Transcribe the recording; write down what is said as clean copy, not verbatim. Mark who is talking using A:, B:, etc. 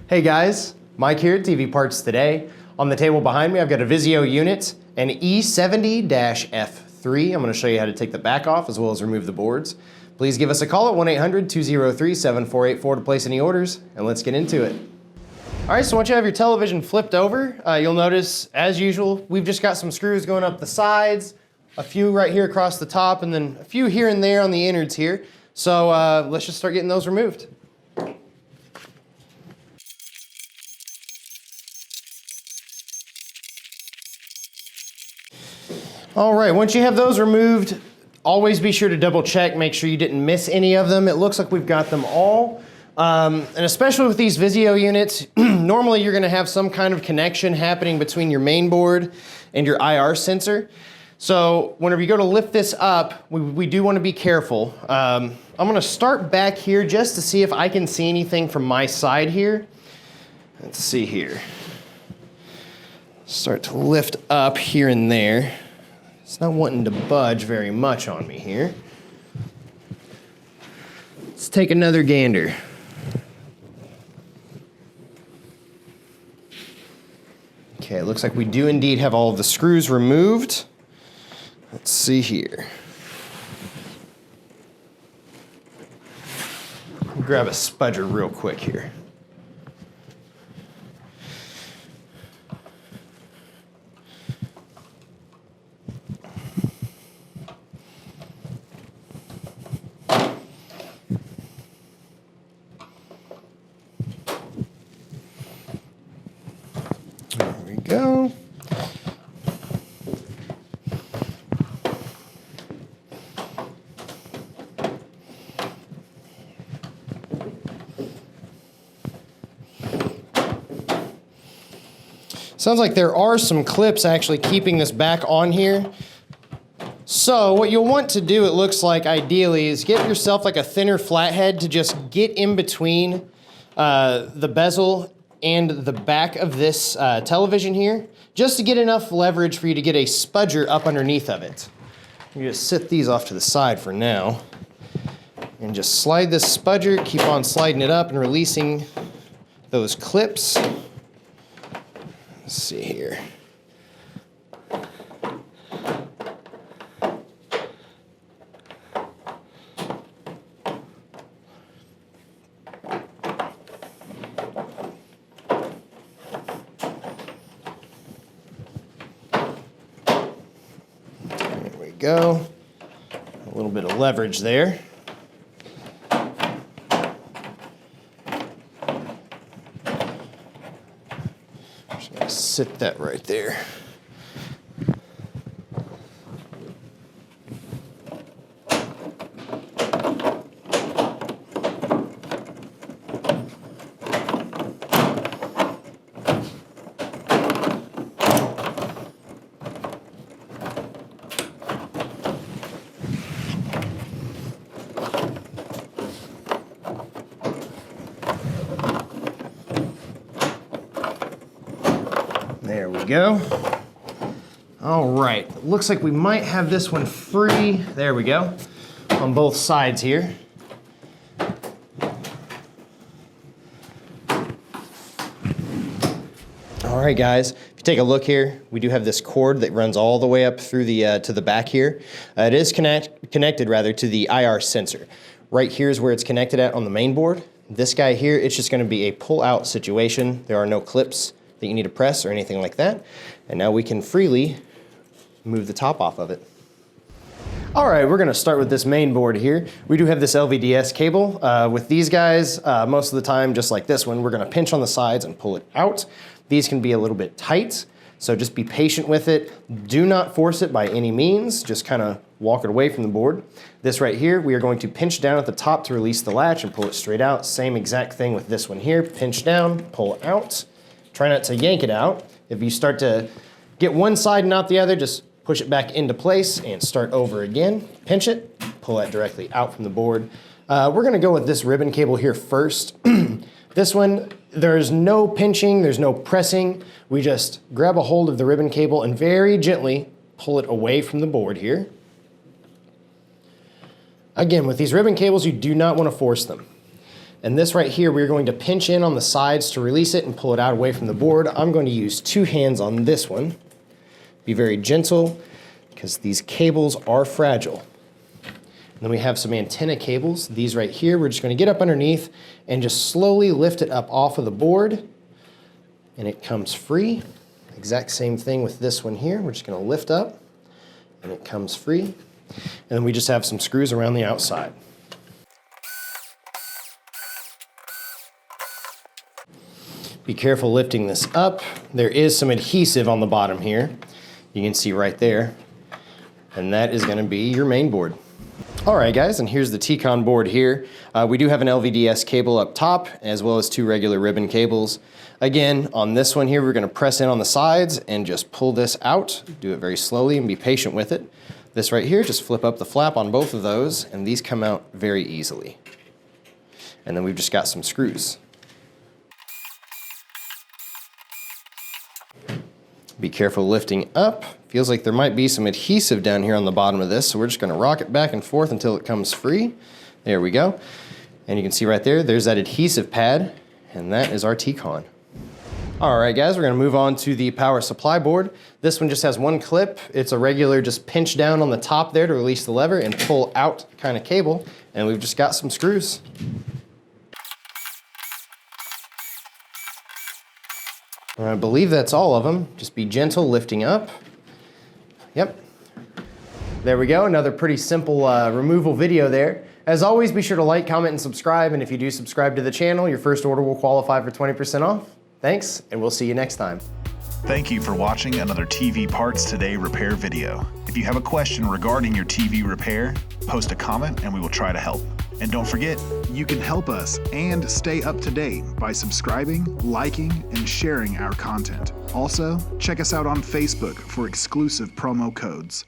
A: Hey guys, Mike here at TV Parts Today. On the table behind me, I've got a VIZIO unit, an E70-F3. I'm going to show you how to take the back off as well as remove the boards. Please give us a call at 1-800-203-7484 to place any orders, and let's get into it. All right, so once you have your television flipped over, you'll notice, as usual, we've just got some screws going up the sides, a few right here across the top, and then a few here and there on the innards here. So let's just start getting those removed. All right, once you have those removed, always be sure to double check, make sure you didn't miss any of them. It looks like we've got them all. And especially with these VIZIO units, normally you're gonna have some kind of connection happening between your main board and your IR sensor. So whenever you go to lift this up, we do wanna be careful. I'm gonna start back here just to see if I can see anything from my side here. Let's see here. Start to lift up here and there. It's not wanting to budge very much on me here. Let's take another gander. Okay, it looks like we do indeed have all of the screws removed. Let's see here. Grab a spudger real quick here. There we go. Sounds like there are some clips actually keeping this back on here. So what you'll want to do, it looks like ideally, is get yourself like a thinner flathead to just get in between the bezel and the back of this television here, just to get enough leverage for you to get a spudger up underneath of it. You just sit these off to the side for now, and just slide this spudger, keep on sliding it up and releasing those clips. Let's see here. There we go. A little bit of leverage there. Sit that right there. There we go. All right, looks like we might have this one free. There we go, on both sides here. All right, guys, if you take a look here, we do have this cord that runs all the way up through the to the back here. It is connected rather to the IR sensor. Right here is where it's connected at on the main board. This guy here, it's just gonna be a pull-out situation. There are no clips that you need to press or anything like that. And now we can freely move the top off of it. All right, we're gonna start with this main board here. We do have this LVDS cable. With these guys, most of the time, just like this one, we're gonna pinch on the sides and pull it out. These can be a little bit tight, so just be patient with it. Do not force it by any means, just kind of walk it away from the board. This right here, we are going to pinch down at the top to release the latch and pull it straight out. Same exact thing with this one here. Pinch down, pull out. Try not to yank it out. If you start to get one side and not the other, just push it back into place and start over again. Pinch it, pull that directly out from the board. We're gonna go with this ribbon cable here first. This one, there's no pinching, there's no pressing. We just grab a hold of the ribbon cable and very gently pull it away from the board here. Again, with these ribbon cables, you do not want to force them. And this right here, we're going to pinch in on the sides to release it and pull it out away from the board. I'm going to use 2 hands on this one. Be very gentle because these cables are fragile. And then we have some antenna cables. These right here, we're just going to get up underneath and just slowly lift it up off of the board. And it comes free. Exact same thing with this one here. We're just going to lift up and it comes free. And then we just have some screws around the outside. Be careful lifting this up. There is some adhesive on the bottom here. You can see right there. And that is going to be your main board. All right, guys, and here's the T-Con board here. We do have an LVDS cable up top, as well as 2 regular ribbon cables. Again, on this one here, we're going to press in on the sides and just pull this out. Do it very slowly and be patient with it. This right here, just flip up the flap on both of those, and these come out very easily. And then we've just got some screws. Be careful lifting up. Feels like there might be some adhesive down here on the bottom of this, so we're just going to rock it back and forth until it comes free. There we go. And you can see right there, there's that adhesive pad, and that is our T-Con. All right, guys, we're going to move on to the power supply board. This one just has 1 clip. It's a regular just pinch down on the top there to release the lever and pull out kind of cable, and we've just got some screws. I believe that's all of them. Just be gentle lifting up. Yep. There we go, another pretty simple removal video there. As always, be sure to like, comment, and subscribe, and if you do subscribe to the channel, your first order will qualify for 20% off. Thanks, and we'll see you next time.
B: Thank you for watching another TV Parts Today repair video. If you have a question regarding your TV repair, post a comment and we will try to help. And don't forget, you can help us and stay up to date by subscribing, liking, and sharing our content. Also, check us out on Facebook for exclusive promo codes.